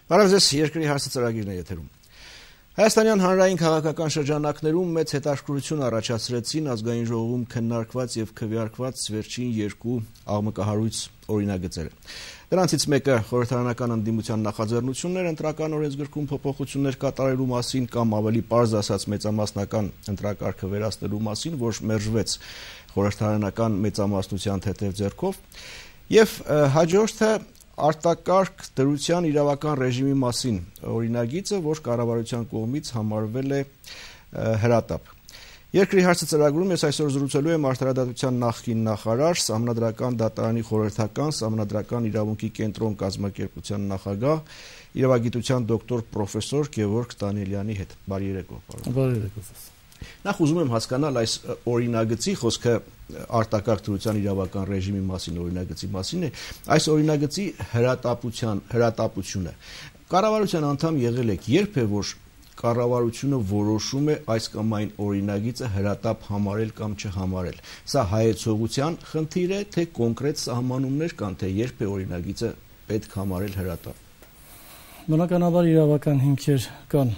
Բարև ձեզ, երկրի հարցը ծրագիրն է եթերում։ Հայաստանյան հանրային քաղաքական շրջանակներում մեծ հետաքրքրություն առաջացրեցին ազգային ժողովում քննարկված եւ քվեարկված վերջին երկու աղմկահարույց օրինագծերը։ Դրանցից մեկը խորհրդարանական ընդդիմության նախաձեռնություններ ընտրական օրենսգրքում փոփոխություններ կատարելու մասին կամ ավելի պարզ ասած մեծամասնական ընտրակարգը վերացնելու մասին, որ մերժվեց խորհրդարանական մեծամասնության թեթև ձեռքով, եւ հաջորդը արտակարգ դրության իրավական ռեժիմի մասին օրինագիծը, որ կառավարության կողմից համարվել է հրատապ։ Երկրի հարցը ծրագրում ես այսօր զրուցելու եմ Արդարադատության նախկին նախարար, Սահմանադրական դատարանի խորհրդական, Սահմանադրական իրավունքի կենտրոն կազմակերպության նախագահ, իրավագիտության դոկտոր պրոֆեսոր Գևորգ Դանիելյանի հետ։ Բարի երեկո, պարոն։ Բարի երեկո։ Նախ ուզում եմ հասկանալ այս օրինագծի խոսքը արտակարգ դրության իրավական ռեժիմի մասին օրինագծի մասին է, այս օրինագծի հրատապությունը։ Կառավարության անդամ եղել եք, երբ է որ կառավարությունը որոշում է այս կամ այն օրինագիծը հրատապ համարել կամ չհամարել։ Սա հայեցողության խնդիր է, թե կոնկրետ սահմանումներ կան, թե երբ է օրինագիծը պետք համարել հրատապ։ Բնականաբար իրավական հիմքեր կան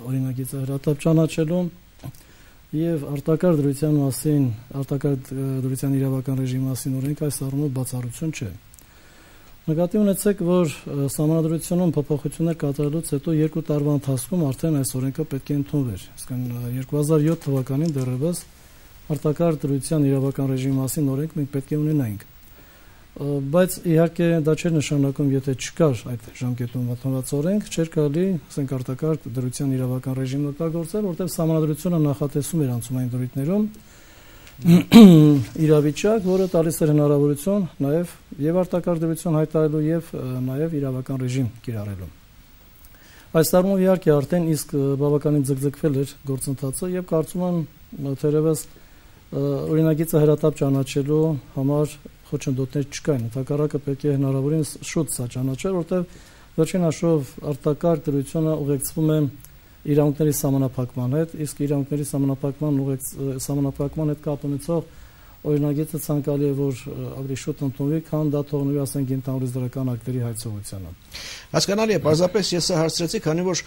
օրինագիծը հրատապ ճանաչելու եւ արտակարգ դրության մասին, արտակարգ դրության իրավական ռեժիմի մասին օրենք այս առումով բացառություն չէ։ Նկատի ունեցեք, որ Սահմանադրությունում փոփոխություններ կատարելուց հետո 2 տարվա ընթացքում արդեն այս օրենքը պետք է ընդունվեր։ Իսկն 2007 թվականին դեռևս արտակարգ դրության իրավական ռեժիմի մասին օրենք մենք պետք է ունենայինք։ Բայց իհարկե դա չէր նշանակում, եթե չկար այդ ժամկետում ընդունված օրենք, չէր կարելի, ասենք, արտակարգ դրության իրավական ռեժիմն օգտագործել, որտեղ Սահմանադրությունը նախատեսում էր անցումային դրույթներում իրավիճակ, որը տալիս էր հնարավորություն նաև եւ արտակարգ դրություն հայտարարելու եւ նաև իրավական ռեժիմ կիրառելու։ Այս առումով իհարկե արդեն իսկ բավականին ձգձգվել էր գործընթացը եւ կարծում եմ թերևս օրինագիծը հրատապ ճանաչելու համար խոչընդոտներ չկային, ընդհակառակը պետք է հնարավորինս շուտ սա ճանաչել, որտեղ վերջին հաշվով արտակարգ դրությունը ուղեկցվում է իրավունքների սահմանափակման հետ, իսկ իրավունքների սահմանափակման հետ կապ ունեցող օրինագիծը ցանկալի է, որ ավելի շուտ ընդունվի, քան դա թողնվի, ասենք, ընդհանուր դրական ակտերի հայցողությանը։ Հասկանալի է, պարզապես ես հարցրեցի, քանի որ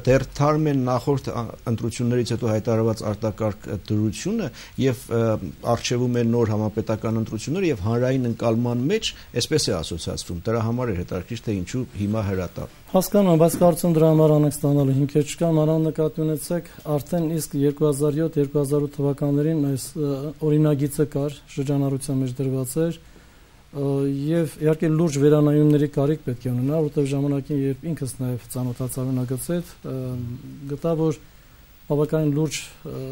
դեռ թարմ են նախորդ ընտրություններից հետո հայտարարված արտակարգ դրությունը եւ արժևում են նոր համապետական ընտրությունները եւ հանրային ընկալման մեջ, այսպես է ասոցիացվում, դրա համար է հետաքրքիր, թե ինչու հիմա հրատապ։ Հասկանում եմ, բայց կարծում դրա համար անենք ստանալու հիմքեր չկան, մանավանդ նկատի ունեցեք, արդեն իսկ 2007-2008 թվականներին այս օրինագիծը կար, շրջանառության մեջ դրված էր, եւ իհարկե լուրջ վերանայումների կարիք պետք է ունենա, որտեղ ժամանակին երբ ինքս նաեւ ծանոթացա օրինագծի հետ, գտա, որ բավականին լուրջ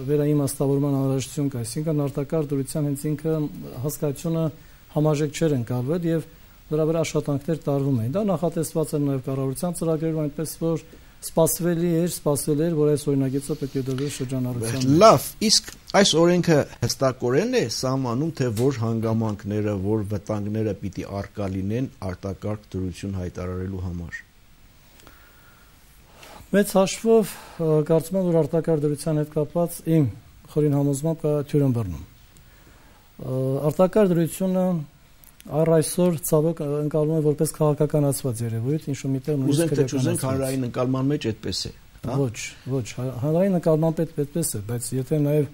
վերաիմաստավորման անհրաժեշտություն կա, այսինքն արտակարգ դրության հենց ինքը հասկացությունը համաժեք չէր ընկալվել եւ դրա վրա աշխատանքներ տարվում էին։ Դա նախատեսված էր նաև կառավարության ծրագրերում, այնպես որ սպասվելի էր, որ այս օրինագիծը պետք է դրվի շրջանառության։ Լավ, իսկ այս օրենքը հստակորեն է սահմանում, թե որ հանգամանքները, որ վտանգները պիտի առկա լինեն արտակարգ դրություն հայտարարելու համար։ Մեծ հաշվով կարծում եմ, որ արտակարգ դրության հետ կապված իմ խորին համոզմամբ կա թյուրըմբռնում։ Արտակարգ դրությունը առ այսօր ցավոք ընկալվում է որպես քաղաքականացված երևույթ, ինչու միտեղ նույնիսկ ուզենք հանրային ընկալման մեջ այդպես է, հա։ Ոչ, հանրային ընկալման այդպես է, բայց եթե նաև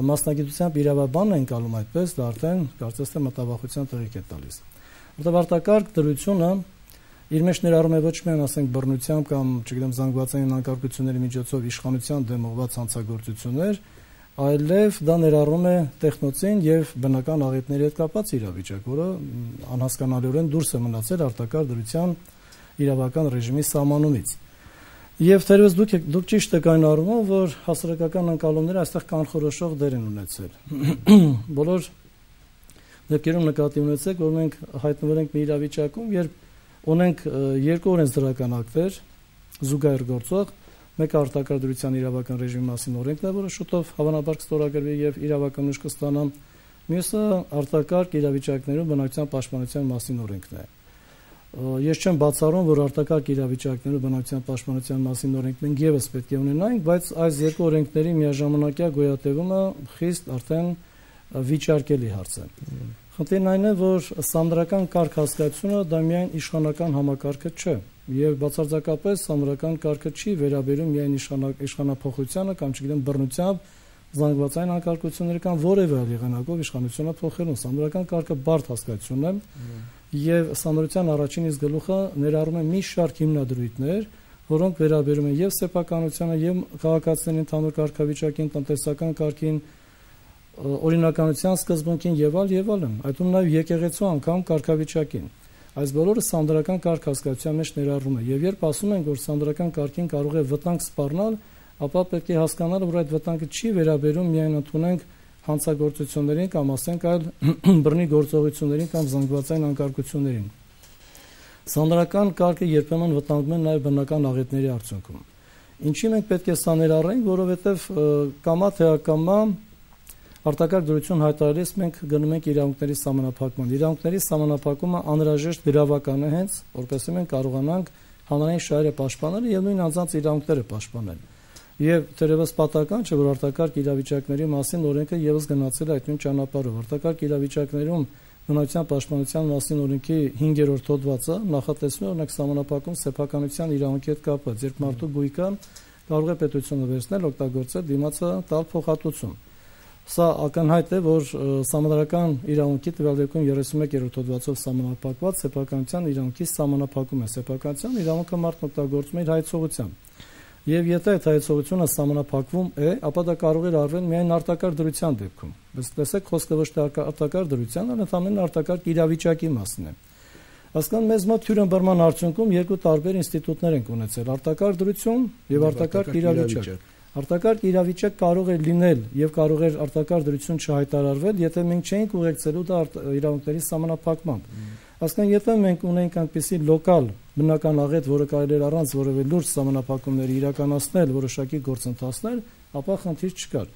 մասնագիտությամբ իրավաբանն է ընկալում այդպես, դա արդեն կարծես թե մտավախության տեղիք է տալիս։ Որտեղ արտակարգ դրությունը իր մեջ ներառում է ոչ միայն, ասենք, բռնությամբ կամ, չգիտեմ, զանգվածային անկարգությունների միջոցով իշխանության դեմ ուղղված հանցագործություններ, այլև դա ներառում է տեխնոցին եւ բնական աղետների հետ կապված իրավիճակ, որը անհասկանալիորեն դուրս է մնացել արտակարգ դրության իրավական ռեժիմի սահմանումից։ Եվ թերևս դուք ճիշտ եք այն առումով, որ հասարակական ընկալումները այստեղ կանխորոշող դեր են ունեցել։ Բոլոր դեպքերում նկատի ունեցեք, որ մենք հայտնվել ենք մի իրավիճակում, երբ ունենք երկու օրենսդրական ակտեր զուգահեռ գործող, մեկը արտակարգ դրության իրավական ռեժիմի մասին օրենքն է, որը շուտով հավանաբար կստորագրվի եւ իրավական ուժ կստանա, մյուսը արտակարգ իրավիճակներում բնակչության պաշտպանության մասին օրենքն է։ Ես չեմ բացառում, որ արտակարգ իրավիճակներում բնակչության պաշտպանության մասին օրենքն ենք եւս պետք է ունենայինք, բայց այս երկու օրենքների միաժամանակյա գոյատևումը խիստ արդեն վիճարկելի հարց է։ Խնդիրն այն է, որ սահմանադրական կարգ հասկացությունը դա միայն իշխանական համակարգը չէ։ եւ բացարձակապես սահմանադրական կարգը չի վերաբերում միայն իշխանափոխությանը կամ չգիտեմ բռնությամբ զանգվածային անկարգությունները կամ որևէ այլ եղանակով իշխանությունը փոխելուն։ Սահմանադրական կարգը բարդ հասկացություն է եւ սահմանադրության առաջին իսկ գլուխը ներառում է մի շարք հիմնադրույթներ, որոնք վերաբերում են եւ սեփականությանը եւ քաղաքացիների ընդհանուր կարգավիճակին, տնտեսական կարգին, օրինականության սկզբունքին եւ այլն, այդում նաեւ եկեղեցու անգամ կարգավիճակին։ Այս բոլորը սահմանադրական կարգ հասկացության մեջ ներառվում է եւ երբ ասում ենք, որ սահմանադրական կարգին կարող է վտանգ սպառնալ, ապա պետք է հասկանալ, որ այդ վտանգը չի վերաբերում միայն ընդունենք հանցագործություններին կամ ասենք այլ բռնի գործողություններին կամ զանգվածային անկարգություններին։ Սահմանադրական կարգը երբեմն վտանգում է նաև բնական աղետների արդյունքում։ Ինչի մենք պետք է սա ներառենք, որովհետև կամա թե ակամա արտակարգ դրություն հայտարարելիս մենք գնում ենք իրավունքների սահմանափակման։ Իրավունքների սահմանափակումը անհրաժեշտ գրավական է հենց, որպեսզի մենք կարողանանք հանրային շահերը պաշտպանել եւ նույն անձանց իրավունքները պաշտպանել։ Եվ թերևս պատահական չէ, որ արտակարգ իրավիճակների մասին օրենքը եւս գնացել է այդ նույն ճանապարհով։ Արտակարգ իրավիճակներում բնականության պաշտպանության մասին օրենքի 5-րդ հոդվածը նախատեսում է օրինակ սահմանափակում սեփականության իրավունքի հետ կապված, երբ մարդու գույքը կարող է պետությունը վերցնել, օգտագործել, դիմացը տալ փոխհատուցում։ Սա ակնհայտ է, որ սահմանադրական իրավունքի տվյալ դեպքում 31-րդ հոդվածով սահմանափակված սեփականության իրավունքի սահմանափակում է։ Սեփականության իրավունքը մարդն օգտագործում է իր հայեցողությամբ։ Եվ եթե այդ հայեցողությունը սահմանափակվում է, ապա դա կարող է արվել միայն արտակարգ դրության դեպքում։ Տեսեք, խոսքը ոչ թե արտակարգ դրության, այլ ընդհանրապես արտակարգ իրավիճակի մասին է։ Հասկանում մեզ մոտ թյուրըմբռնման արդյունքում երկու տարբեր ինստիտուտներ են ունեցել՝ արտակարգ դրություն եւ արտակարգ իրավիճակ։ Արտակարգ իրավիճակ կարող է լինել եւ կարող է արտակարգ դրություն չհայտարարվել, եթե մենք չէինք ուղեկցելու դա իրավունքների սահմանափակմամբ։ Հասկան, եթե մենք ունենք այնպիսի լոկալ բնական աղետ, որը կարելի է առանց որևէ լուրջ սահմանափակումների իրականացնել որոշակի գործընթացներ, ապա խնդիր չկար։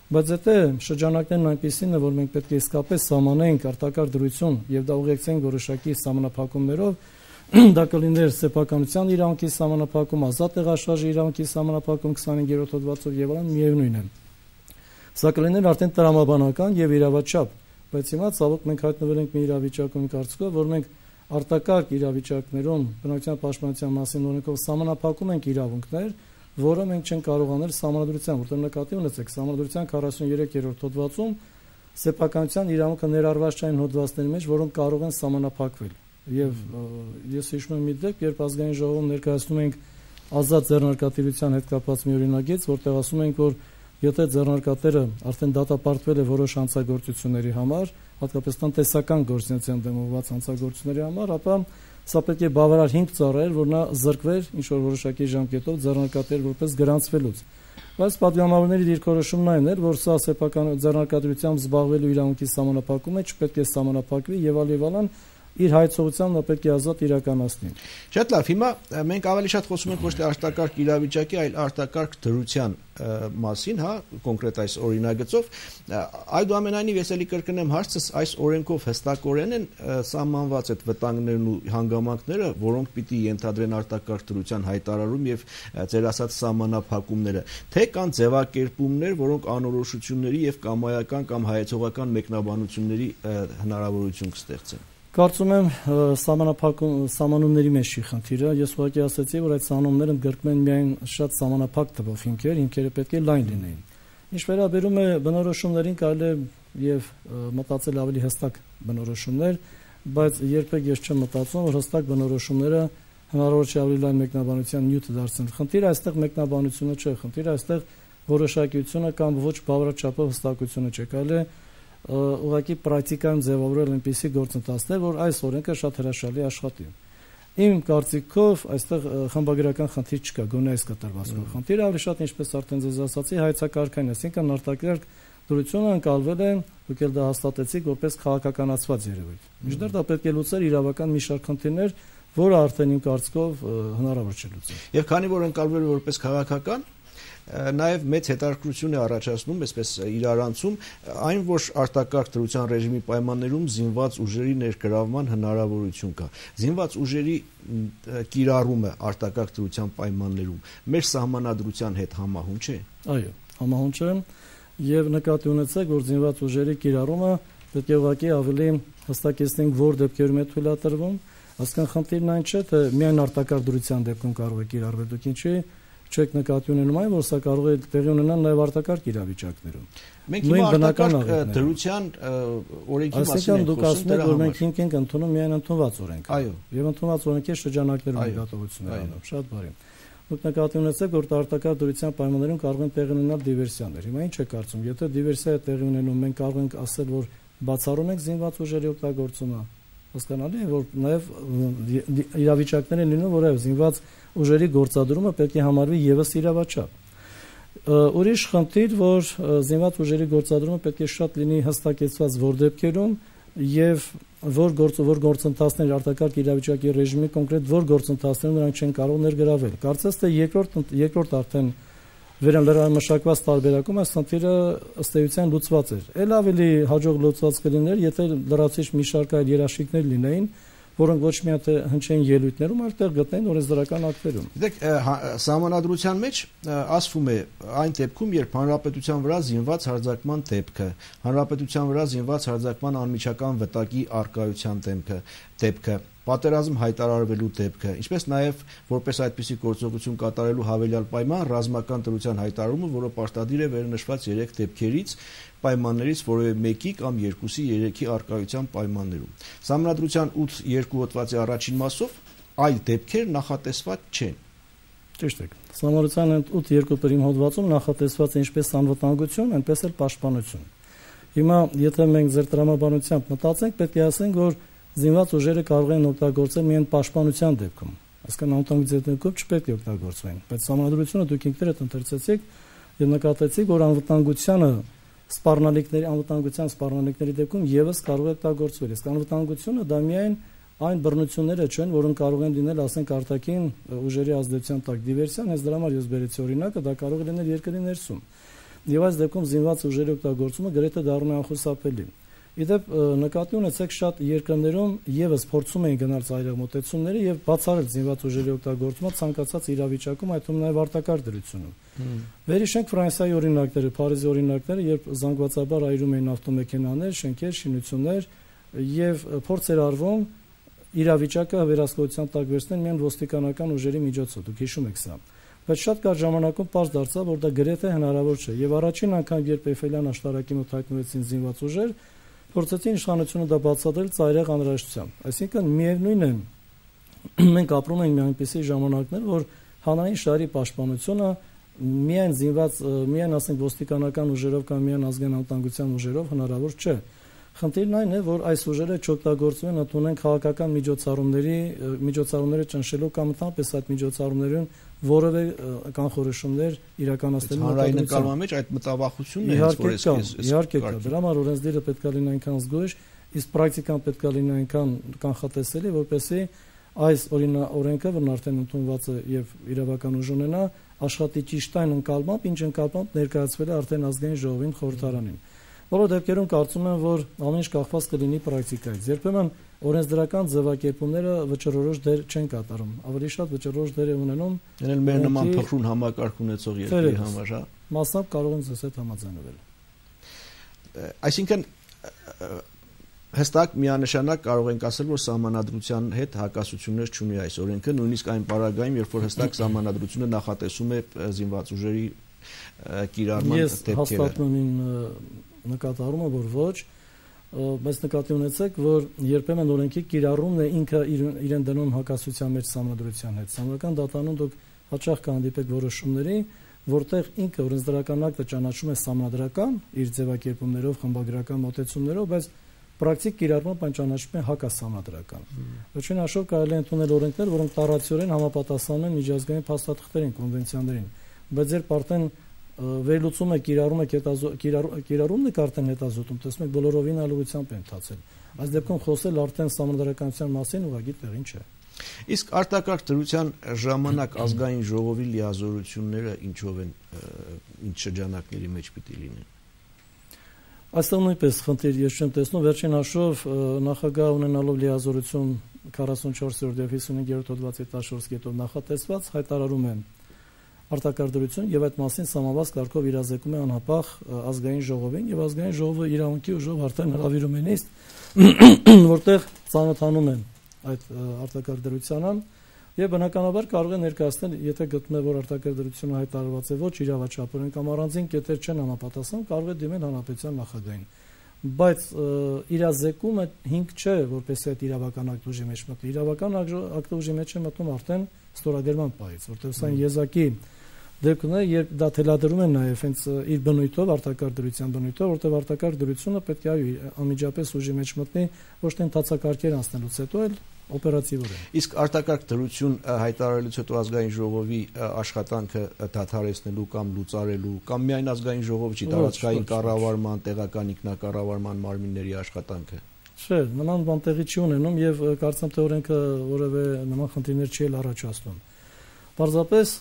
Բայց եթե շրջանակներն այնպիսին է, որ մենք պետք է իսկապես սահմանենք արտակարգ դրություն եւ դա ուղեկցենք որոշակի սահմանափակումներով, դա կլիներ սեփականության իրավունքի սահմանափակում, ազատ տեղաշարժի իրավունքի սահմանափակում 25-րդ հոդվածով եւ այլն, միևնույն է։ Սա կլիներ արդեն տրամաբանական եւ իրավաչափ, բայց հիմա ցավոք մենք հայտնվել ենք մի իրավիճակում կարծիքով, որ մենք արտակարգ իրավիճակներում բնականության պաշտպանության մասին օրենքով սահմանափակում ենք իրավունքներ, որը մենք չենք կարող անել սահմանադրությամբ, որտեղ նկատի ունեցեք սահմանադրության 43-րդ հոդվածում սեփականության իրավունքը ներառված չեն հոդվածների մեջ, որոնք կարող են սահմանափակվել։ Եվ ես հիշում եմ մի դեպք, երբ ազգային ժողովում ներկայացնում ենք ազատ ձեռնարկատիրության հետ կապված մի օրինագիծ, որտեղ ասում ենք, որ եթե ձեռնարկատերը արդեն դատապարտվել է որոշ հանցագործությունների համար, հատկապես տնտեսական գործունեության դեմ ուղղված հանցագործությունների համար, ապա սա պետք է բավարար հիմք ծառայեր, որ նա զրկվեր ինչ-որ որոշակի ժամկետով ձեռնարկատեր որպես գրանցվելուց։ Բայց պատգամավորների դիրքորոշումն այն էր, որ սա սեփական ձեռնարկատիրությամբ զբաղվելու իրավունքի սահմանափակում է, չպետք է սահմանափակվի եւ այլն իր հայեցողությամբ նա պետք է ազատ իրականացնի։ Շատ լավ, հիմա մենք ավելի շատ խոսում ենք ոչ թե արտակարգ իրավիճակի, այլ արտակարգ դրության մասին, հա, կոնկրետ այս օրինագծով։ Այդուամենայնիվ ես էլի կրկնեմ հարցս, այս օրենքով հստակորեն են սահմանված այդ վտանգներն ու հանգամանքները, որոնք պիտի ենթադրեն արտակարգ դրության հայտարարում եւ ձեր ասած սահմանափակումները, թե կան ձևակերպումներ, որոնք անորոշությունների եւ կամայական կամ հայեցողական մեկնաբանությունների հնարավորություն կստեղծեն։ Կարծում եմ սահմանումների մեջ չի խնդիրը։ Ես ուղղակի ասացի, որ այդ սահմանումները ընդգրկում են միայն շատ սահմանափակ թվով հիմքեր, հիմքերը պետք է լայն լինեին։ Ինչ վերաբերում է բնորոշումներին, կարելի է եւ մտածել ավելի հստակ բնորոշումներ, բայց երբեք ես չեմ մտածում, որ հստակ բնորոշումները հնարավոր չէ ավելի լայն մեկնաբանության նյութ դարձնել։ Խնդիրը այստեղ մեկնաբանությունը չէ, խնդիրը այստեղ որոշակիությունը կամ ոչ բավարարչափով հստակությունը չէ։ Կարելի է ուղղակի պրակտիկայում ձևավորել այնպիսի գործընթացներ, որ այս օրենքը շատ հրաշալի աշխատի։ Իմ կարծիքով այստեղ խմբագրական խնդիր չկա, գոնե այս կտրվածքով։ Խնդիրը ավելի շատ, ինչպես արդեն ձեզ ասացի, հայեցակարգային, այսինքն արտակարգ դրությունը ընկալվել է, դուք էլ դա հաստատեցիք, որպես քաղաքականացված երևույթ։ Մինչդեռ դա պետք է լուծեր իրավական մի շարք խնդիրներ, որը արդեն իմ կարծիքով հնարավոր չէ լուծել։ Եվ քանի որ ընկալվել է որպես քաղաքական, նաև մեծ հետաքրքրություն է առաջացնում, այսպես իրարանցում, այն, որ արտակարգ դրության ռեժիմի պայմաններում զինված ուժերի ներգրավման հնարավորություն կա։ Զինված ուժերի կիրառումը արտակարգ դրության պայմաններում մեր սահմանադրության հետ համահունչ է։ Այո, համահունչ է, եւ նկատի ունեցեք, որ զինված ուժերի կիրառումը պետք է ուղղակի ավելի հստակեցնենք, որ դեպքերում է թույլատրվում, Այսինքն խնդիրն այն չէ, թե միայն արտակարգ դրության դեպքում կարող է կիրառվել, դուք ինչի չեք նկատի ունենում այն, որ սա կարող է տեղի ունենալ նաև արտակարգ իրավիճակներում։ Մենք հիմա արտակարգ դրության օրենքի մասին ենք խոսում, դուք ասում եք, որ մենք հիմք ենք ընդունում միայն ընդունված օրենք։ Այո։ Եւ ընդունված օրենքի շրջանակներում նկատողություններ անում, շատ բարի։ Դուք նկատի ունեցեք, որ արտակարգ դրության պայմաններում կարող են տեղի ունենալ դիվերսիաներ։ Հիմա ինչ եք կարծում, եթե դիվերսիա է տեղի ունենում, մենք կարող ենք ասել, որ բացառում ենք զինված ուժերի օգտագործումը։ Հասկանալի է, որ նաև իրավիճակներ են լինում, որով զինված ուժերի գործադրումը պետք է համարվի եւս իրավաչափ։ Ուրիշ խնդիր, որ զինված ուժերի գործադրումը պետք է շատ լինի հստակեցված որ դեպքերում եւ որ գործընթացներ արտակարգ իրավիճակի ռեժիմի կոնկրետ որ գործընթացներում նրանք չեն կարող ներգրավել։ Կարծես թե երկրորդ արդեն վերանլրամշակված տարբերակում այս խնդիրը ըստ էության լուծված էր։ Էլ ավելի հաջող լուծված կլիներ, եթե լրացուցիչ մի շարք այլ երաշխիքներ լինեին, որոնք ոչ միայն թե հնչեն ելույթներում, այլ տեղ գտնեն օրենսդրական ակտերում։ Գիտեք, սահմանադրության մեջ ասվում է այն դեպքում, երբ հանրապետության վրա զինված հարձակման դեպքը, հանրապետության վրա զինված հարձակման անմիջական վտակի առկայության դեպքը, պատերազմ հայտարարվելու դեպքը, ինչպես նաև որպես այդպիսի գործողություն կատարելու հավելյալ պայման ռազմական դրության հայտարարումը, որը պարտադիր է վերնշված 3 դեպքերից, պայմաններից որևէ մեկի կամ 2-ի 3-ի առկայության պայմաններում։ Սահմանադրության 8.2 հոդվածի առաջին մասով այլ դեպքեր նախատեսված չեն։ Ճիշտ է։ Սահմանադրության 8.2 հոդվածում նախատեսված է ինչպես անվտանգություն, այնպես էլ պաշտպանություն։ Հիմա եթե մենք ձեր տրամաբանությամբ մտածենք, պետք է ասենք, որ զինված ուժերը կարող են օգտագործել միայն պաշտպանության դեպքում։ Այսինքն անվտանգության դեպքում չպետք է օգտագործվեն։ Բայց սահմանադրությունը դուք ինքներդ ընթերցեցիք եւ նկատեցիք, որ անվտանգության սպառնալիքների դեպքում եւս կարող է օգտագործվել։ Իսկ անվտանգությունը դա միայն այն բռնությունները չեն, որոնք կարող են լինել, ասենք, արտաքին ուժերի ազդեցության տակ դիվերսիան, հենց դրա համար ես բերեցի օրինակը, դա կարող է լինել երկրի ներսում։ Եվ այս դեպքում զինված ուժերի օգտագործումը գրեթե դառնում է անխուսափելի։ Իդեպ նկատի ունեցեք շատ երկրներում եւս փորձում էին գնալ ծայրահեղ մոտեցումների եւ բացառել զինված ուժերի օգտագործումը ցանկացած իրավիճակում, այդ թվում նաեւ արտակարգ դրությունում։ Վերհիշենք Ֆրանսիայի օրինակները, Փարիզի օրինակները, երբ զանգվածաբար այրում էին ավտոմեքենաներ, շենքեր, շինություններ եւ փորձ էր արվում իրավիճակը վերահսկողության տակ վերցնել միայն ոստիկանական ուժերի միջոցով։ Դուք հիշում եք սա։ Բայց շատ կարճ ժամանակում պարզ դարձավ, որ դա գրեթե հնարավոր չէ։ Եվ առաջին անգամ, երբ Էյֆելյան աշտարակի մոտ հայտնվեցին զինված ուժեր, փորձեցին իշխանությունը դա բացատրել ծայրահեղ անհրաժեշտությամբ։ Այսինքն միևնույն է, մենք ապրում ենք մի այնպիսի ժամանակներ, որ հանրային շահերի պաշտպանությունը միայն ասենք ոստիկանական ուժերով կամ միայն ազգային անվտանգության ուժերով հնարավոր չէ։ Խնդիրն այն է, որ այս ուժերը չօգտագործվեն ընդունեն քաղաքական միջոցառումները ճնշելով կամ ընդհանրապես այդ միջոցառումներում որևէ կանխորոշումներ իրականացնելու հանրային նկատմամբ մեջ այդ մտավախությունն է, որ իհարկե կա։ Դրա համար օրենսդիրը պետք է լինի այնքան զգույշ, իսկ պրակտիկան պետք է լինի այնքան կանխատեսելի, որպեսզի այս օրենքը, որն արդեն ընդունված է եւ իրավական ուժ ունենա, աշխատի ճիշտ այն ընկալմամբ, ինչ ընկալմամբ ներկայացվել է արդեն ազգային ժողովին, խորհրդարանին։ Բոլոր դեպքերում կարծում եմ, որ ամեն ինչ կախված կլինի պրակտիկայից։ Երբեմն օրենսդրական ձևակերպումները վճռորոշ դեր չեն կատարում։ Ավելի շատ վճռորոշ դեր է ունենում դնել մեր նման փխրուն համակարգ ունեցող երկրի համար, հա։ Մասամբ կարող են ձեզ հետ համաձայնվել։ Այսինքն հստակ միանշանակ կարող ենք ասել, որ սահմանադրության հետ հակասություններ չունի այս օրենքը, նույնիսկ այն պարագայում, երբ որ հստակ սահմանադրությունը նախատեսում է զինված ուժերի կիրառման դեպքերը։ Ես հաստատում եմ նկատառումը, որ ոչ, բայց նկատի ունեցեք, որ երբեմն օրենքի կիրառումն է ինքը իրեն դնում հակասության մեջ սահմանադրության հետ։ Սահմանադրական դատանում դուք հաճախ կհանդիպեք որոշումների, որտեղ ինքը օրենսդրական ակտը ճանաչում է սահմանադրական իր ձևակերպումներով, խմբագրական մոտեցումներով, բայց պրակտիկ կիրառմամբ այն ճանաչում է հակասահմանադրական։ Վերջին հաշվով կարելի է ընդունել օրենքներ, որոնք տարածորեն համապատասխանում են միջազգային փաստաթղթերին, կոնվենցիաներին, բայց երբ արդեն վերլուծում եք կիրառումն եք արդեն հետազոտում, տեսնում եք բոլորովին այլողությամբ են ընթացել։ Այս դեպքում խոսել արդեն սահմանադրականության մասին ուղղակի տեղին չէ։ Իսկ արտակարգ դրության ժամանակ ազգային ժողովի լիազորությունները ինչով են, ինչ շրջանակների մեջ պիտի լինեն։ Այստեղ նույնպես խնդիր ես չեմ տեսնում, վերջին հաշվով նախագահ ունենալով լիազորություն 44-րդ եւ 55-րդ հոդվածի 14 կետով նախատեսված հայտարարում են արտակարգ դրություն եւ այդ մասին սահմանված կարգով իրազեկում է անհապաղ ազգային ժողովին եւ ազգային ժողովը իրավունքի ուժով արդեն հրավիրում է նիստ, որտեղ ծանոթանում են այդ արտակարգ դրությանը եւ բնականաբար կարող է ներկայացնել, եթե գտնում է, որ արտակարգ դրությունը հայտարարված է ոչ իրավաչափորեն կամ առանձին կետեր չեն համապատասխան, կարող է դիմել հանրապետության նախագահին։ Բայց իրազեկումը հիմք չէ, որպես այդ իրավական ակտ ուժի մեջ մտնի։ Իրավական ակտ ուժի մեջ է մտնում արդեն ստորագրման պահից, որտեղ սա եզակի դեպքն է, երբ դա թելադրում են նաև հենց իր բնույթով, արտակարգ դրության բնույթով, որտեղ արտակարգ դրությունը պետք է անմիջապես ուժի մեջ մտնի, ոչ թե ընթացակարգեր անցնելուց հետո, այլ օպերատիվորեն։ Իսկ արտակարգ դրություն հայտարարելուց հետո ազգային ժողովի աշխատանքը դադարեցնելու կամ լուծարելու կամ միայն ազգային ժողովի չի, տարածքային կառավարման, տեղական ինքնակառավարման մարմինների աշխատանքը։ Չէ, նման բան տեղի չի ունենում եւ կարծեմ թե օրենքը որևէ նման խնդիրներ չի առաջացնում։ Պարզապես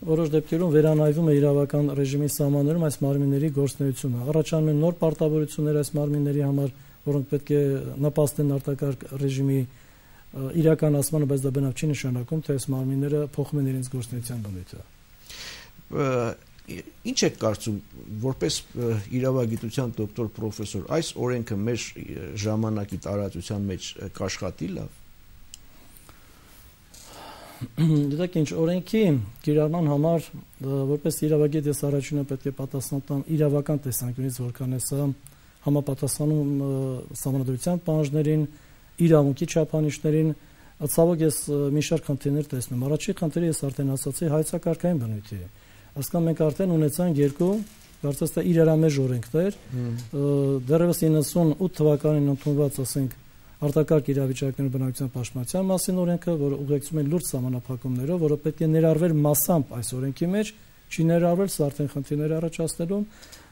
որոշ դեպքերում վերանայվում է իրավական ռեժիմի սահմաններում այս մարմինների գործունեությունը։ Առաջանում են նոր պարտավորություններ այս մարմինների համար, որոնք պետք է նպաստեն արտակարգ ռեժիմի իրականացմանը, բայց դա բնավ չի նշանակում, թե այս մարմինները փոխում են իրենց գործունեության բնույթը։ Ինչ եք կարծում, որպես իրավագիտության դոկտոր պրոֆեսոր, այս օրենքը մեր ժամանակի տարածության մեջ կաշխատի լավ։ Դիտեք ինչ, օրենքի կիրառման համար որպես իրավագետ ես առաջինը պետք է պատասխան տամ իրավական տեսանկյունից, որքան է սա համապատասխանում սահմանադրության պահանջներին, իրավունքի չափանիշներին, ցավոք ես մի շարք խնդիրներ տեսնում։ Առաջին խնդիրը ես արդեն ասացի, հայեցակարգային բնույթի է։ Այսինքն մենք արդեն ունեցանք երկու, կարծես թե իրարամեջ օրենքներ, դեռևս 98 թվականին ընդունված, ասենք, արտակարգ իրավիճակների բնակչության պաշտպանության մասին օրենքը, որը ուղեկցում է լուրջ սահմանափակումներով, որը պետք է ներառվեր massամբ այս օրենքի մեջ, չի ներառվել, սա արդեն խնդիրներ առաջացնելու։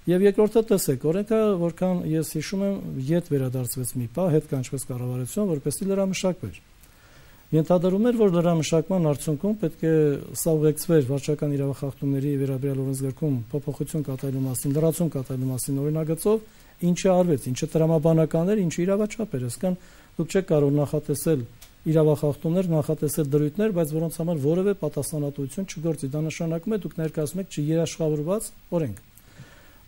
Եվ երկրորդը տեսեք, օրենքը, որքան ես հիշում եմ, ետ վերադարձվեց մի պահ, հետ կանչվեց կառավարություն, որպեսզի լրամշակվեր։ Ենթադրում էր, որ լրամշակման արդյունքում պետք է սա ուղեկցվեր վարչական իրավախախտումների վերաբերյալ օրենսգրքում փոփոխություն կատարելու մասին, լրացում կատարելու մասին օրինագծով, ինչը արվեց, ինչը տրամաբանական էր, ինչը իրավաչափ էր, այսինքն դուք չեք կարող նախատեսել իրավախախտումներ, նախատեսել դրույթներ, բայց որոնց համար որևէ պատասխանատվություն չգործի, դա նշանակում է դուք ներկայացնում եք չերաշխավորված օրենք։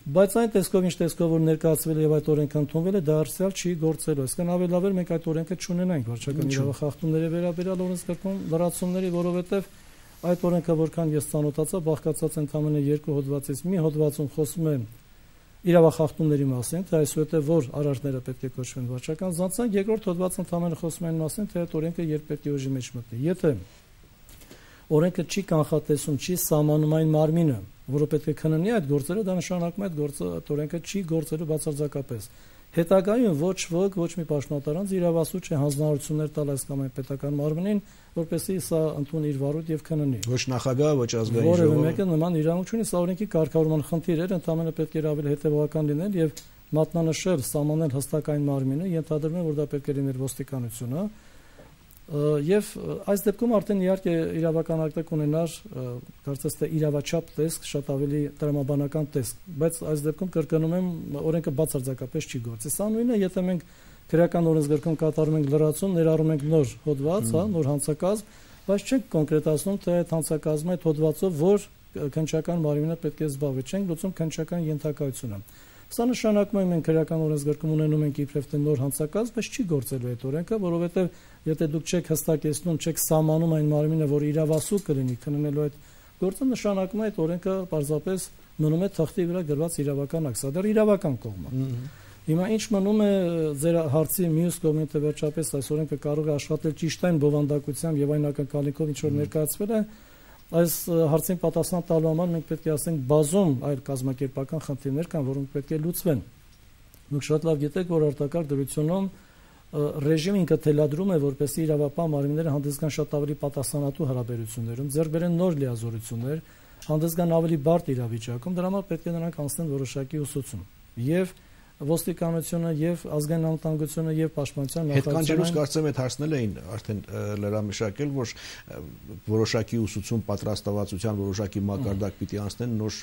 Բայց այն տեսքով ինչ տեսքով որ ներկայացվել է եւ այդ օրենքը ընդունվել է, դա արդյալ չի գործելու, այսինքն ավելավեր մենք այդ օրենքը չունենանք վարչական իրավախախտումների վերաբերյալ օրենսգրքում լրացումների, որովհետեւ այդ օրենքը որքան ես ծանոթացա, բաղկացած ընդամենը երկու հոդվածից, մի հոդվածում խոսում է իրավախախտումների մասին, թե այսուհետև որ արարքները պետք է կոչվեն վարչական զանցանք, երկրորդ հոդվածը ընդամենը խոսում է այն մասին, թե այդ օրենքը երբ պետք է ուժի մեջ մտնի։ Եթե օրենքը չի կանխատեսում, չի սահմանում այն մարմինը, որը պետք է քննի այդ գործերը, դա նշանակում է այդ գործը օրենքը չի գործելու բացարձակապես։ Հետագայում ոչ ոք, ոչ մի պաշտոնատարանց իրավասու չէ հանձնարարություններ տալ այս կամ այն պետական մարմնին, որպեսզի սա ընդունի իր վարույթ եւ քննի։ Ոչ նախագահ, ոչ ազգային ժողովը։ Որևէ ժողով։ մեկը նման իրավունք չունի, սա օրենքի կարգավորման խնդիր էր, ընդհանրապես պետք էր ավելի հետեւական լինել եւ մատնանշել, սահմանել հստակ այն մարմինը, ենթադրում եմ, որ դա պետք է լիներ ոստիկանությունը։ Եվ այս դեպքում արդեն իհարկե իրավական ակտը կունենար, կարծես թե իրավաչափ տեսք, շատ ավելի տրամաբանական տեսք, բայց այս դեպքում կրկնում եմ, օրենքը բացարձակապես չի գործի։ Սա նույնն է, եթե մենք քրեական օրենսգրքում կատարում ենք լրացում, ներառում ենք նոր հոդված, նոր հանցակազմ, բայց չենք կոնկրետացնում, թե այդ հանցակազմը այդ հոդվածով որ քննչական մարմինը պետք է զբաղվի, չենք լուծում քննչական ենթակայությունը։ Սա նշանակում է մենք քրեական օրենսգրքում ունենում ենք իբրև թե նոր հանցակազմ, բայց չի գործելու այդ օրենքը, որովհետև եթե դուք չեք հստակեցնում, չեք սահմանում այն մարմինը, որ իրավասու կլինի քննելու այդ գործը, նշանակում է այդ օրենքը պարզապես մնում է թղթի վրա գրված իրավական ակտ, սա դեռ իրավական կողմը։ Հիմա ինչ մնում է ձեր հարցի մյուս կողմից, թե վերջապես այս օրենքը կարող է աշխատել ճիշտ այն բովանդակությամբ եւ այն ակնկալիքով, ինչ որ ներկայացվել է, այս հարցին պատասխան տալու համար մենք պետք է ասենք բազում այլ կազմակերպական խնդիրներ կան, որոնք պետք է լուծվեն։ Դուք շատ լավ գիտեք, որ արտակարգ դրությունում ռեժիմը ինքը թելադրում է, որպեսզի իրավապահ մարմինները հանդես գան շատ ավելի պատասխանատու հարաբերություններում, ձեռք բերեն նոր լիազորություններ, հանդես գան ավելի բարդ իրավիճակում, դրա համար պետք է նրանք անցնեն որոշակի ուսուցում։ Եվ ոստիկանությունը եւ ազգային անվտանգությունը եւ պաշտպանության նախարարությունը հետքանջերուց կարծեմ այդ հարցնել էին արդեն լրամշակել, որ որոշակի ուսուցում պատրաստվածության որոշակի մակարդակ պիտի անցնեն նոր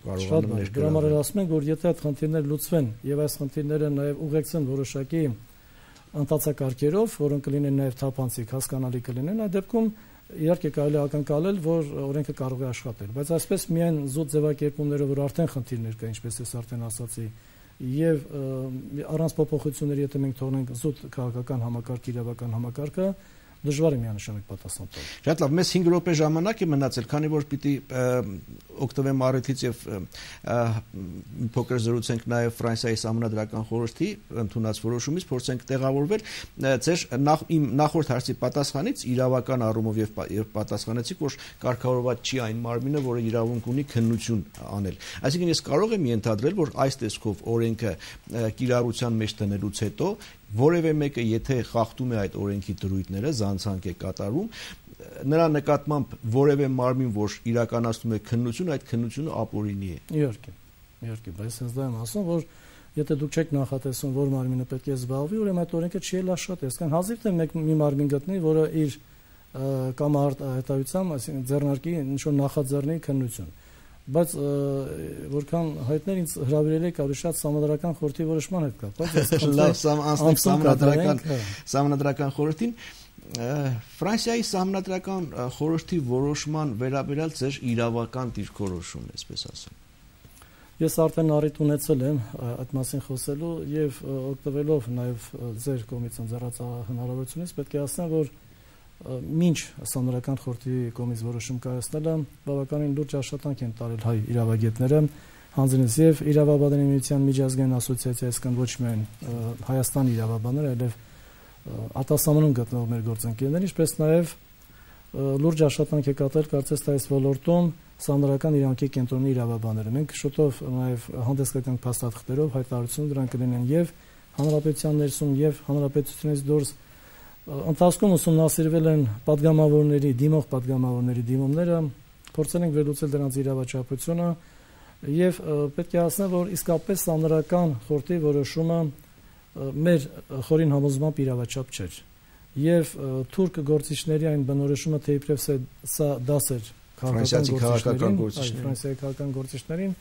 կարողանում ներկայացնել։ Դրա համար ասում ենք, որ եթե այդ խնդիրները լուծվեն եւ այս խնդիրները նաեւ ուղեկցեն որոշակի ընթացակարգերով, որոնք կլինեն նաեւ թափանցիկ, հասկանալի կլինեն, այդ դեպքում իհարկե կարելի է ակնկալել, որ օրենքը կարող է աշխատել, բայց այսպես միայն զուտ ձևակերպումներով, որ արդեն խնդիրներ կա, ինչպես ես արդեն ասացի, եւ առանց փոփոխությունների եթե մենք թողնենք զուտ քաղաքական համակարգ, իրավական համակարգը, դժվար է միանշանակ պատասխան տալ։ Շատ լավ, մեզ 5 րոպե ժամանակ է մնացել, քանի որ պիտի օգտվեմ առիթից եւ փոքր զրուցենք նաեւ Ֆրանսիայի սահմանադրական խորհրդի ընդունած որոշումից, փորձենք տեղավորվել ձեր նախորդ հարցի պատասխանից իրավական առումով եւ պատասխանեցիք, որ կարգավորված չի այն մարմինը, որը իրավունք ունի քննություն անել։ Այսինքն ես կարող եմ ենթադրել, որ այս տեսքով օրենքը կիրառության մեջ տնելուց հետո որևէ մեկը եթե խախտում է այդ օրենքի դրույթները, զանցանք է կատարում, նրա նկատմամբ որևէ մարմին, որ իրականացնում է քննություն, այդ քննությունը ապօրինի է։ Իհարկե, բայց հենց դա եմ ասում, որ եթե դուք չեք նախատեսում, որ մարմինը պետք է զբաղվի, ուրեմն այդ օրենքը չի էլ աշխատի, այսինքն հազիվ թե մի մարմին գտնի, որը իր կամ արտահայտությամբ, այսինքն ձեռնարկի ինչ-որ նախաձեռնի քննություն։ Բայց որքան հայտներ ինձ հրավիրել եք ավելի շատ սահմանադրական խորհրդի որոշման հետ կապված։ Լավ, սահմանադրական խորհրդին Ֆրանսիայի սահմանադրական խորհրդի որոշման վերաբերյալ ձեր իրավական դիրքորոշումն է, այսպես ասեմ։ Ես արդեն առիթ ունեցել եմ այդ մասին խոսելու եւ օգտվելով նաեւ ձեր կողմից ընձեռած հնարավորությունից պետք է ասեմ, որ մինչ սահմանադրական խորհրդի կողմից որոշում կայացնելը բավականին լուրջ աշխատանք են տարել հայ իրավագետները, հանձնից եւ իրավաբանների միության միջազգային ասոցիացիա, այսքան ոչ միայն Հայաստանի իրավաբանները, այլև արտասահմանում գտնվող մեր գործընկերներ, ինչպես նաեւ լուրջ աշխատանք է կատարել կարծես թե այս ոլորտում սահմանադրական իրավունքի կենտրոնի իրավաբանները։ Մենք շուտով նաեւ հանդես կգանք փաստաթղթերով հայտարարություն դրանք կլինեն եւ հանրապետության ներսում եւ հանրապետությունից դուրս ընթացքում ուսումնասիրվել են պատգամավորների, դիմող պատգամավորների դիմումները, փորձել ենք վերլուծել դրանց իրավաչափությունը եւ պետք է ասեմ, որ իսկապես սահմանադրական խորհրդի որոշումը մեր խորին համոզմամբ իրավաչափ չէր։ Եվ թուրք գործիչների այն բնորոշումը, թե իբրև սա դաս էր Ֆրանսիայի քաղաքական գործիչներին,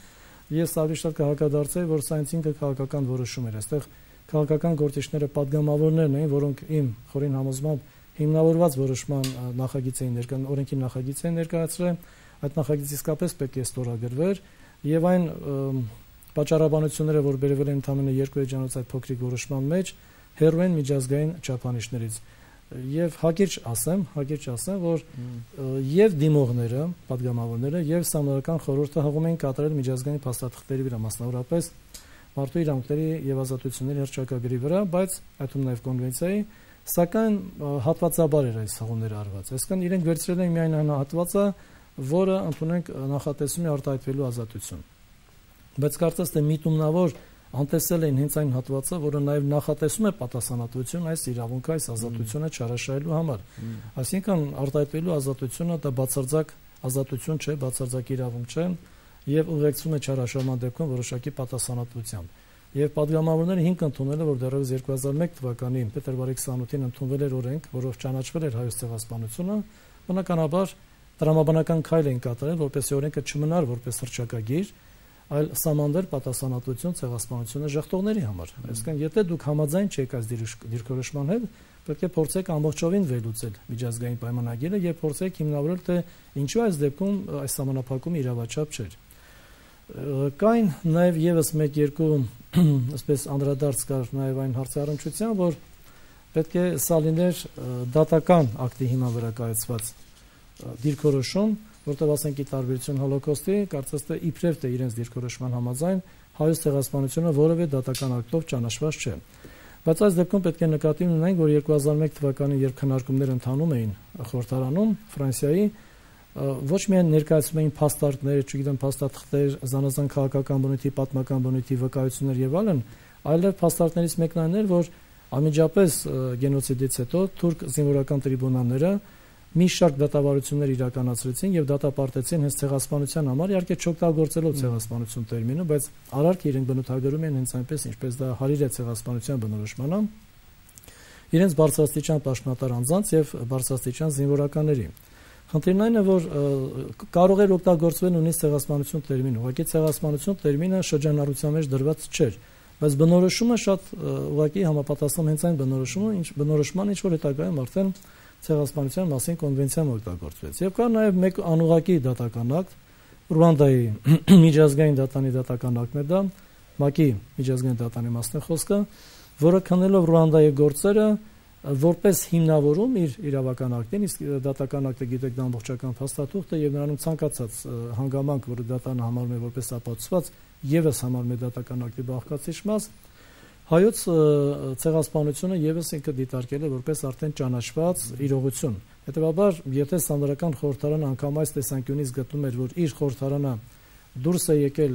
ես ավելի շատ կհակադարձեի, որ սա ինքը քաղաքական որոշում էր։ Այստեղ քաղաքական գործիչները պատգամավորներն էին, որոնք իմ խորին համոզմամբ հիմնավորված որոշման նախագիծ էին օրենքի նախագիծ էին ներկայացրել, այդ նախագիծը իսկապես պետք է ստորագրվեր եւ այն պատճառաբանությունները, որ բերվել են ընդամենը 2 էջանոց այդ փոքրիկ որոշման մեջ, հեռու են միջազգային չափանիշներից։ Եվ հակիրճ ասեմ, որ եւ դիմողները, պատգամավորները եւ սահմանադրական խորհուրդը հողում են կատարել միջազգային փաստաթղթերի վրա, մասնավորապես մարդու իրավունքների եւ ազատությունների հռչակագրի վրա, բայց այդում նաեւ կոնվենցիայի, սակայն հատվածաբար էր այս հողումները արված։ Այսինքն իրենք վերցրել են միայն այն հատվածը, որը ընդունենք նախատեսում է արտահայտվելու ազատություն։ Բայց կարծես թե միտումնավոր անտեսել են հենց այն հատվածը, որը նաեւ նախատեսում է պատասխանատվություն այս իրավունքը, այս ազատությունը չարաշահելու համար։ Այսինքն արտահայտվելու ազատությունը դա բացարձակ ազատություն չէ, բացարձակ իրավունք չէ եւ ուղեկցում է չարաշահման դեպքում որոշակի պատասխանատվությամբ։ Եվ պատգամավորները հիմք ընդունել է, որ դեռևս 2001 թվականի փետրվարի 28-ին ընդունվել էր օրենք, որով ճանաչվել էր հայոց ցեղասպանությունը, բնականաբար տրամաբանական քայլ են կատարել, որպեսզի օրենքը չմնար որպես հռչակագիր, այլ սահմաններ պատասխանատվություն ցեղասպանությունը ժխտողների համար։ Այսինքն, եթե դուք համաձայն չեք այս դիրքորոշման հետ, պետք է փորձեք ամբողջովին վերլուծել միջազգային պայմանագիրը եւ փորձեք հիմնավորել, թե ինչու այս դեպքում այս սահմանափակումը իրավաչափ չէր։ Կային նաեւ եւս 1-2 այսպես անդրադարձ կար նաեւ այն հարցի առնչությամբ, որ պետք է սա լիներ դատական ակտի հիման վրա կայացված դիրքորոշում, որտեղ ասենք ի տարբերություն հոլոկոստի, կարծես թե իբրև թե իրենց դիրքորոշման համաձայն հայոց ցեղասպանությունը որևէ դատական ակտով ճանաչված չէ։ Բայց այս դեպքում պետք է նկատի ունենանք, որ 2001 թվականին, երբ քննարկումներ ընթանում էին խորհրդարանում Ֆրանսիայի, ոչ միայն ներկայացում էին փաստարկներ, չգիտեմ, փաստաթղթեր, զանազան քաղաքական բնույթի, պատմական բնույթի վկայություններ եւ այլն, այլև փաստարկներից մեկն այն էր, որ անմիջապես գենոցիդից հետո թուրք զինվորական տրիբունալները մի շարք դատավարություններ իրականացրեցին եւ դատապարտեցին հենց ցեղասպանության համար, իհարկե չօգտագործելով ցեղասպանություն տերմինը, բայց արարք իրենք բնութագրում են հենց այնպես, ինչպես դա հարիր է ցեղասպանության բնորոշմանը, իրենց բարձրաստիճան պաշտոնատար անձանց եւ բարձրաստիճան զինվորականների։ Խնդիրն այն է, որ կարող էր օգտագործվել նույնիսկ ցեղասպանություն տերմինը, ուղղակի ցեղասպանություն տերմինը շրջանառության մեջ դրված չէր, բայց բնորոշումը շատ ուղղակի համապատասխանում հենց այն բնորոշման, ինչ որ հետագայում արդեն ցեղասպանության մասին կոնվենցիան օգտագործվեց։ Եվ կա նաև մեկ անուղղակի դատական ակտ, Ռուանդայի միջազգային դատանի դատական ակտն է դա, ՄԱԿ-ի միջազգային դատանի մասն է խոսքը, որը քննելով Ռուանդայի գործերը որպես հիմնավորում իր իրավական ակտին, իսկ դատական ակտը գիտեք դա ամբողջական փաստաթուղթ է եւ նրանում ցանկացած հանգամանք, որը դատանը համարում է որպես ապացուցված, եւս համարում է դատական ակտի բաղկացիչ մաս, հայոց ցեղասպանությունը եւս ինքը դիտարկել է որպես արդեն ճանաչված իրողություն։ Հետևաբար, եթե Սահմանադրական խորհրդարանը անգամ այս տեսանկյունից գտնում էր, որ իր խորհրդարանը դուրս է եկել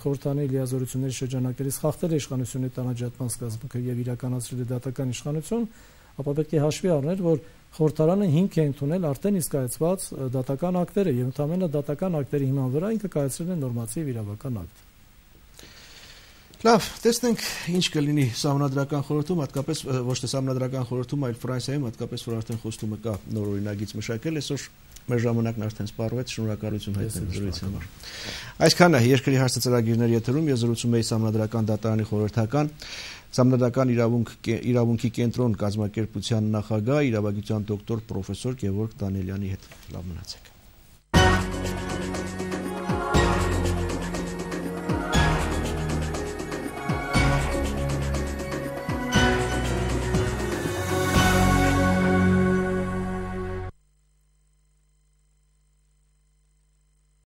խորհրդանի լիազորությունների շրջանակներից, խախտել է իշխանությունների տանջատման սկզբունքը եւ իրականացրել է դատական իշխանություն, ապա պետք է հաշվի առնել, որ խորհրդարանը հիմք է ընդունել արդեն իսկ կայացված դատական ակտերը եւ ընդհանրապես դատական ակտերի հիման վրա ինքը կայացրել է նորմատիվ իրավական ակտ։ Լավ, տեսնենք ինչ կլինի Սահմանադրական խորհրդում, հատկապես ոչ թե Սահմանադրական խորհրդում, այլ Ֆրանսիայում, հատկապես որ արդեն խոստումը կա նոր օրինագիծ մշակել, այսօր մեր ժամանակն արդեն սպառվեց, շնորհակալություն հայտնեմ զրույցի համար։ Այսքանը երկրի հարցը ծրագիրների եթերում ես զրուցում էի Սահմանադրական դատարանի խորհրդական Սահմանադրական իրավունքի կենտրոն կազմակերպության նախագահ, իրավագիտության դոկտոր պրոֆեսոր Գևորգ Դանիելյանի հետ։ Լավ մնացեք։